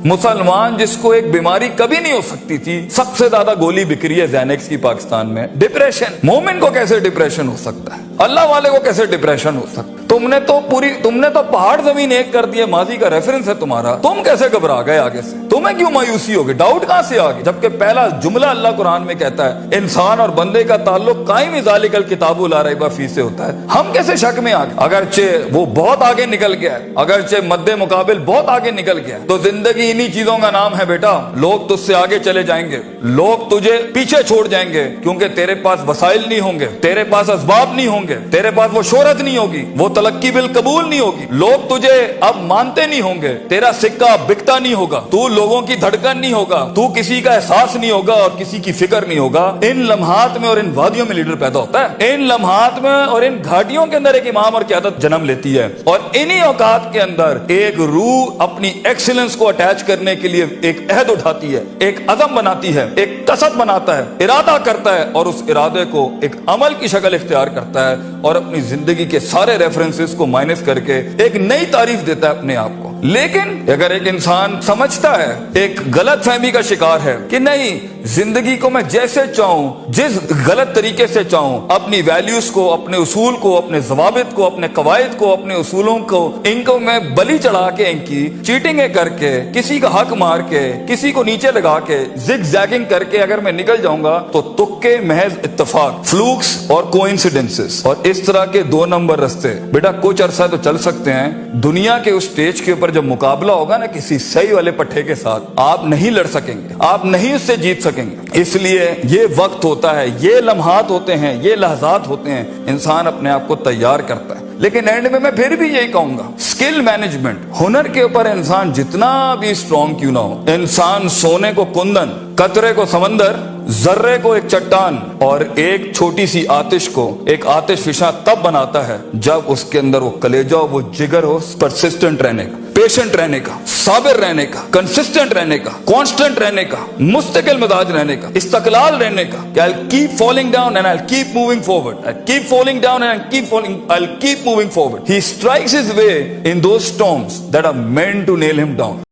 मुसलमान जिसको एक बीमारी कभी नहीं हो सकती थी, सबसे ज्यादा गोली बिक रही है ज़ैनेक्स की पाकिस्तान में, डिप्रेशन। मोमिन को कैसे डिप्रेशन हो सकता है? अल्लाह वाले को कैसे डिप्रेशन हो सकता है? तुमने तो पहाड़ जमीन एक कर दिया, माजी का रेफरेंस है तुम्हारा। तुम कैसे घबरा गए आगे से? तुम्हें क्यों मायूसी होगी? डाउट कहां से आ गई? जबकि पहला जुमला अल्लाह कुरान में कहता है इंसान और बंदे का ताल्लुक कायम ज़ालिकल किताबु ला रैब फीह से होता है। हम कैसे शक में आ गए? अगरचे वो बहुत आगे निकल गया है, अगरचे मद्दे मुकाबिल बहुत आगे निकल गया है, तो जिंदगी इन्हीं चीजों का नाम है बेटा। लोग तुझसे आगे चले जाएंगे, लोग तुझे पीछे छोड़ जाएंगे, क्योंकि तेरे पास वसाइल नहीं होंगे, तेरे पास असबाब नहीं होंगे, तेरे पास वो शोहरत नहीं होगी, वो तलक्की बिल कबूल नहीं होगी, लोग तुझे अब मानते नहीं होंगे, तेरा सिक्का बिकता नहीं होगा, तू लोगों की धड़कन नहीं होगा, तू किसी का एहसास नहीं होगा और किसी की फिक्र नहीं होगा। इन लम्हात में और इन वादियों में लीडर पैदा होता है, इन लम्हात में और इन घाटियों के अंदर एक इमाम और क़यादत जन्म लेती है, और इन्हीं औकात के अंदर एक रूह अपनी एक्सीलेंस को अटैच करने के लिए एक अहद उठाती है, एक अज़म बनाती है, एक कसद बनाता है, इरादा करता है, और उस इरादे को एक अमल की शक्ल इख्तियार करता है और अपनी जिंदगी के सारे रेफरेंसेस को माइनस करके एक नई तारीफ देता है अपने आप को। लेकिन अगर एक इंसान समझता है, एक गलत फहमी का शिकार है कि नहीं, जिंदगी को मैं जैसे चाहूं, जिस गलत तरीके से चाहूं, अपनी वैल्यूज को, अपने उसूल को, अपने जवाबित को, अपने कवायद को, अपने उसूलों को, इनको मैं बलि चढ़ा के, इनकी चीटिंगें करके, किसी का हक मार के, किसी को नीचे लगा के, जिग जैगिंग करके अगर मैं निकल जाऊंगा तो तुक्के, महज इत्तेफाक, फ्लूक्स और कोइंसिडेंसेस, और इस तरह के 2 नंबर रास्ते बेटा कुछ अरसा तो चल सकते हैं। दुनिया के उस स्टेज के ऊपर जब मुकाबला होगा ना किसी सही वाले पट्टे के साथ, आप नहीं लड़ सकेंगे, आप नहीं उससे जीत सकेंगे। इसलिए ये वक्त होता है, ये लम्हात होते हैं, ये लहजात होते हैं, इंसान अपने आप को तैयार करता है। लेकिन एंड में मैं फिर भी यही कहूंगा, स्किल मैनेजमेंट, हुनर के ऊपर इंसान जितना भी स्ट्रॉन्ग क्यों ना हो, इंसान सोने को कुंदन, कतरे को समंदर, जर्रे को एक चट्टान और एक छोटी सी आतिश को एक आतिश फिशा तब बनाता है जब उसके अंदर वो कलेजा हो, वो जिगर हो, परसिस्टेंट रहने का, पेशेंट रहने का, साबिर रहने का, कंसिस्टेंट रहने का, कांस्टेंट रहने का, मुस्तकिल मिजाज रहने का, इस्तकलाल रहने का, कि I'll keep falling down and I'll keep moving forward. I'll keep falling down and I'll keep moving forward. He strikes his way in those storms that are meant to nail him down.